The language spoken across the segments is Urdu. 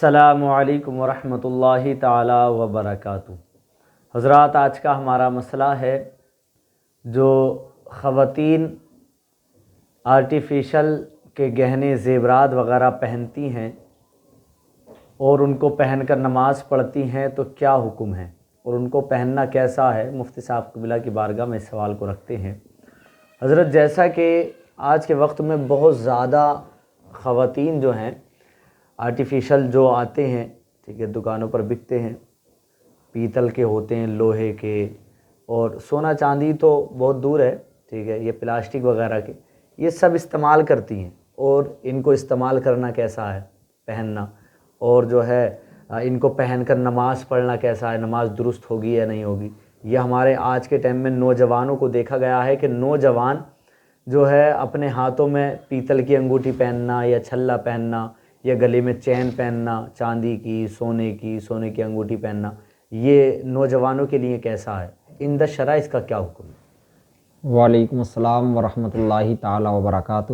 السلام علیکم ورحمۃ اللہ تعالی وبرکاتہ۔ حضرات، آج کا ہمارا مسئلہ ہے جو خواتین آرٹیفیشل کے گہنے زیورات وغیرہ پہنتی ہیں اور ان کو پہن کر نماز پڑھتی ہیں تو کیا حکم ہے اور ان کو پہننا کیسا ہے۔ مفتی صاحب قبلہ کی بارگاہ میں اس سوال کو رکھتے ہیں۔ حضرت، جیسا کہ آج کے وقت میں بہت زیادہ خواتین جو ہیں آرٹیفیشل جو آتے ہیں، ٹھیک ہے، دکانوں پر بکتے ہیں، پیتل کے ہوتے ہیں، لوہے کے، اور سونا چاندی تو بہت دور ہے، ٹھیک ہے، یہ پلاسٹک وغیرہ کے، یہ سب استعمال کرتی ہیں۔ اور ان کو استعمال کرنا کیسا ہے، پہننا، اور جو ہے ان کو پہن کر نماز پڑھنا کیسا ہے، نماز درست ہوگی یا نہیں ہوگی۔ یہ ہمارے آج کے ٹائم میں نوجوانوں کو دیکھا گیا ہے کہ نوجوان جو ہے اپنے ہاتھوں میں پیتل کی انگوٹھی پہننا یا چھلا پہننا یا گلے میں چین پہننا، چاندی کی، سونے کی انگوٹھی پہننا، یہ نوجوانوں کے لیے کیسا ہے، عند الشرع اس کا کیا حکم ہے؟ وعلیکم السلام ورحمۃ اللہ تعالی وبرکاتہ۔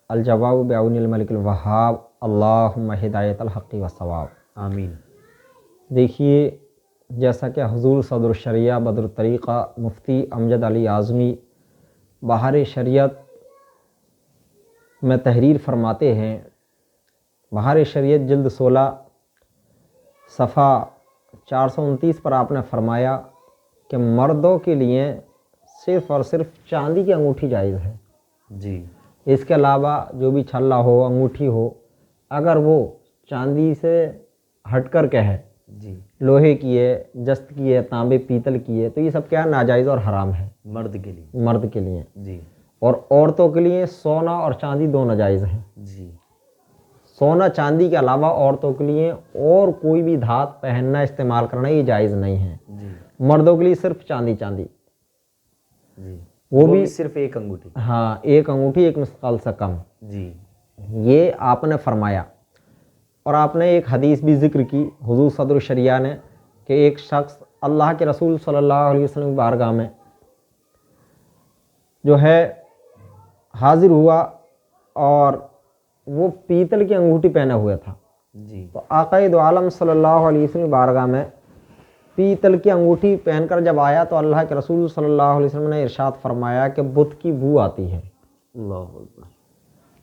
الجواب بعون الملک الوہاب، اللہم ہدایت الحق والصواب، آمین۔ دیکھیے، جیسا کہ حضور صدر الشریعہ بدر الطریقہ مفتی امجد علی اعظمی بہار شریعت میں تحریر فرماتے ہیں، بہار شریعت جلد 16 صفحہ 429 پر آپ نے فرمایا کہ مردوں کے لیے صرف اور صرف چاندی کی انگوٹھی جائز ہے۔ جی۔ اس کے علاوہ جو بھی چھلا ہو، انگوٹھی ہو، اگر وہ چاندی سے ہٹ کر کے ہے، جی، لوہے کی ہے، جست کی ہے، تانبے پیتل کی ہے، تو یہ سب کیا ناجائز اور حرام ہے مرد کے لیے۔ مرد کے لیے۔ جی اور عورتوں کے لیے سونا اور چاندی دونوں جائز ہیں۔ جی سونا چاندی کے علاوہ عورتوں کے لیے اور کوئی بھی دھات پہننا، استعمال کرنا یہ جائز نہیں ہے۔ جی مردوں کے لیے صرف چاندی جی، وہ بھی صرف ایک انگوٹھی۔ ہاں، ایک انگوٹھی، ایک مثقال سے کم، جی یہ آپ نے فرمایا۔ اور آپ نے ایک حدیث بھی ذکر کی حضور صدر الشریعہ نے کہ ایک شخص اللہ کے رسول صلی اللہ علیہ وسلم کی بارگاہ میں جو ہے حاضر ہوا اور وہ پیتل کی انگوٹھی پہنا ہوا تھا۔ جی تو آقا دو عالم صلی اللہ علیہ وسلم کی بارگاہ میں پیتل کی انگوٹھی پہن کر جب آیا تو اللہ کے رسول صلی اللہ علیہ وسلم نے ارشاد فرمایا کہ بت کی بو آتی ہے۔ اللہ اکبر۔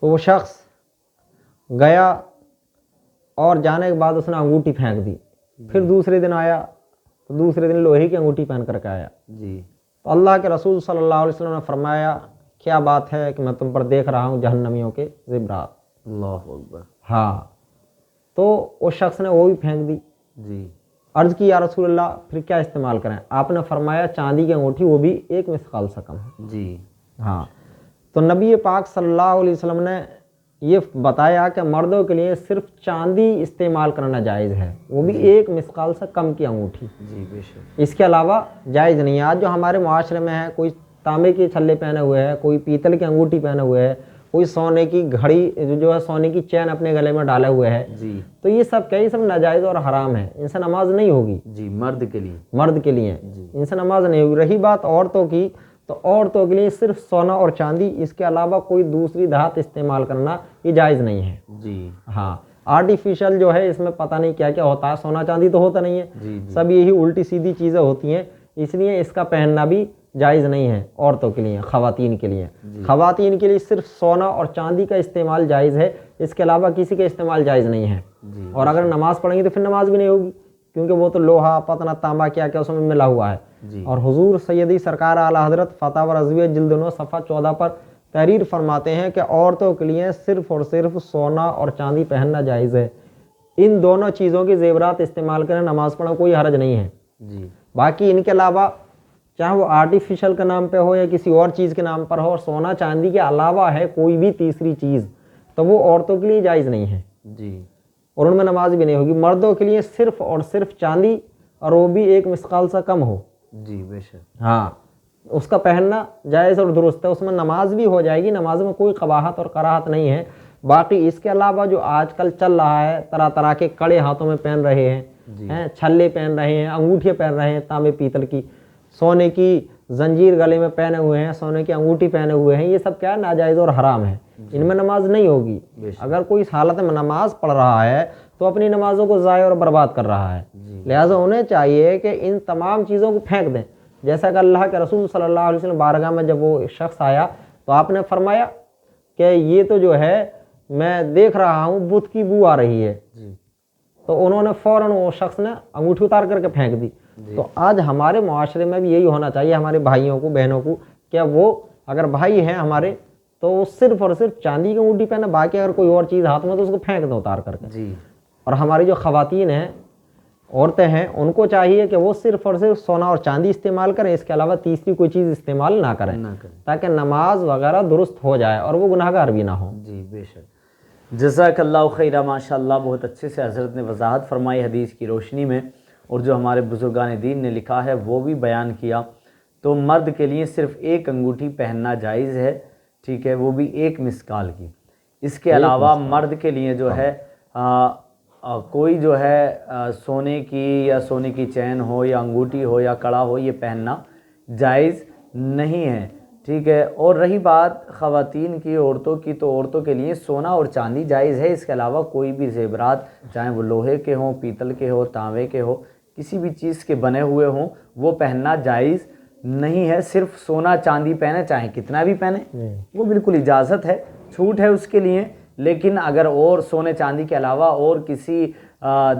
تو وہ شخص گیا اور جانے کے بعد اس نے انگوٹھی پھینک دی۔ پھر دوسرے دن آیا تو دوسرے دن لوہے کی انگوٹھی پہن کر کے آیا۔ جی تو اللہ کے رسول صلی اللہ علیہ وسلم نے فرمایا کیا بات ہے کہ میں تم پر دیکھ رہا ہوں جہنمیوں کے زیورات۔ اللہ اکبر۔ ہاں، تو اس شخص نے وہ بھی پھینک دی۔ جی عرض کی یا رسول اللہ پھر کیا استعمال کریں؟ آپ نے فرمایا چاندی کی انگوٹھی، وہ بھی ایک مثقال سے کم ہے۔ جی ہاں، تو نبی پاک صلی اللہ علیہ وسلم نے یہ بتایا کہ مردوں کے لیے صرف چاندی استعمال کرنا جائز ہے، وہ بھی ایک مثقال سے کم کی انگوٹھی۔ جی بے شک۔ اس کے علاوہ جائز نہیں ہے۔ آج جو ہمارے معاشرے میں ہے، کوئی تانبے کے چھلے پہنے ہوئے ہے، کوئی پیتل کی انگوٹھی پہنے ہوئے ہے، کوئی سونے کی گھڑی جو ہے سونے کی چین اپنے گلے میں ڈالے ہوئے ہے، جی تو یہ سب کیا، یہ سب ناجائز اور حرام ہے، ان سے نماز نہیں ہوگی۔ جی، مرد کے لیے۔ مرد کے لیے جی ان سے نماز نہیں ہوگی۔ رہی بات عورتوں کی، تو عورتوں کے لیے صرف سونا اور چاندی، اس کے علاوہ کوئی دوسری دھات استعمال کرنا یہ جائز نہیں ہے۔ جی ہاں، آرٹیفیشل جو ہے اس میں پتہ نہیں کیا کیا ہوتا ہے، سونا چاندی تو ہوتا نہیں ہے، جی سب یہی الٹی سیدھی چیزیں ہوتی ہیں، اس لیے اس کا پہننا بھی جائز نہیں ہے عورتوں کے لیے، خواتین کے لیے۔ خواتین کے لیے صرف سونا اور چاندی کا استعمال جائز ہے، اس کے علاوہ کسی کا استعمال جائز نہیں ہے۔ جی اور اگر نماز پڑھیں گی تو پھر نماز بھی نہیں ہوگی، کیونکہ وہ تو لوہا پتنا تانبا کیا کیا اس میں ملا ہوا ہے۔ جی اور حضور سیدی سرکار اعلیٰ حضرت فتاوی رضویہ جلد 9 صفحہ 14 پر تحریر فرماتے ہیں کہ عورتوں کے لیے صرف اور صرف سونا اور چاندی پہننا جائز ہے۔ ان دونوں چیزوں کے زیورات استعمال کریں، نماز پڑھیں، کوئی حرج نہیں ہے۔ جی باقی ان کے علاوہ چاہے وہ آرٹیفیشل کے نام پہ ہو یا کسی اور چیز کے نام پر ہو، اور سونا چاندی کے علاوہ ہے کوئی بھی تیسری چیز، تو وہ عورتوں کے لیے جائز نہیں ہے، جی اور ان میں نماز بھی نہیں ہوگی۔ مردوں کے لیے صرف اور صرف چاندی، اور وہ بھی ایک مثقال سے کم ہو۔ جی بے شک۔ ہاں، اس کا پہننا جائز اور درست ہے، اس میں نماز بھی ہو جائے گی، نماز میں کوئی قباحت اور کراہت نہیں ہے۔ باقی اس کے علاوہ جو آج کل چل رہا ہے، طرح طرح کے کڑے ہاتھوں میں پہن رہے ہیں، چھلے پہن رہے ہیں، انگوٹھیاں پہن رہے ہیں تانبے پیتل کی، سونے کی زنجیر گلے میں پہنے ہوئے ہیں، سونے کی انگوٹھی پہنے ہوئے ہیں، یہ سب کیا ہے، ناجائز اور حرام ہے۔ ان میں نماز نہیں ہوگی. اگر کوئی اس حالت میں نماز پڑھ رہا ہے تو اپنی نمازوں کو ضائع اور برباد کر رہا ہے. لہٰذا انہیں چاہیے کہ ان تمام چیزوں کو پھینک دیں. جیسا کہ اللہ کے رسول صلی اللہ علیہ وسلم بارگاہ میں جب وہ شخص آیا تو آپ نے فرمایا کہ یہ تو جو ہے میں دیکھ رہا ہوں بت کی بو آ رہی ہے. تو انہوں نے فوراً وہ شخص نے انگوٹھی اتار کر کے پھینک دی. تو آج ہمارے معاشرے میں بھی یہی ہونا چاہیے ہمارے بھائیوں کو بہنوں کو کہ وہ اگر بھائی ہیں ہمارے تو وہ صرف اور صرف چاندی کی انگوٹھی پہنے, باقی اگر کوئی اور چیز ہاتھ میں تو اس کو پھینک دیں اتار کر کے. اور ہماری جو خواتین ہیں عورتیں ہیں ان کو چاہیے کہ وہ صرف اور صرف سونا اور چاندی استعمال کریں, اس کے علاوہ تیسری کوئی چیز استعمال نہ کریں تاکہ نماز وغیرہ درست ہو جائے اور وہ گناہ گار بھی نہ ہوں. جی بے شک. جزاک اللہ خیرہ. ماشاء اللہ بہت اچھے سے حضرت نے وضاحت فرمائی حدیث کی روشنی میں, اور جو ہمارے بزرگان دین نے لکھا ہے وہ بھی بیان کیا. تو مرد کے لیے صرف ایک انگوٹھی پہننا جائز ہے, ٹھیک ہے, وہ بھی ایک مسکال کی. اس کے علاوہ مرد کے لیے جو ہے کوئی جو ہے سونے کی یا سونے کی چین ہو یا انگوٹھی ہو یا کڑا ہو یہ پہننا جائز نہیں ہے, ٹھیک ہے. اور رہی بات خواتین کی, عورتوں کی, تو عورتوں کے لیے سونا اور چاندی جائز ہے. اس کے علاوہ کوئی بھی زیورات چاہے وہ لوہے کے ہوں, پیتل کے ہوں, تانبے کے ہوں, کسی بھی چیز کے بنے ہوئے ہوں وہ پہننا جائز نہیں ہے. صرف سونا چاندی پہنے, چاہے کتنا بھی پہنے, وہ بالکل اجازت ہے, چھوٹ ہے اس کے لیے. لیکن اگر اور سونے چاندی کے علاوہ اور کسی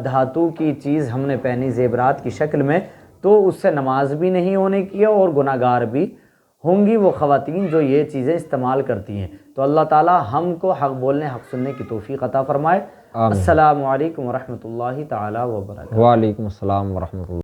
دھاتو کی چیز ہم نے پہنی زیورات کی شکل میں تو اس سے نماز بھی نہیں ہونے کی اور گناہ گار بھی ہوں گی وہ خواتین جو یہ چیزیں استعمال کرتی ہیں. تو اللہ تعالی ہم کو حق بولنے حق سننے کی توفیق عطا فرمائے. السلام علیکم ورحمۃ اللہ تعالی وبرکاتہ. وعلیکم السلام ورحمۃ اللہ.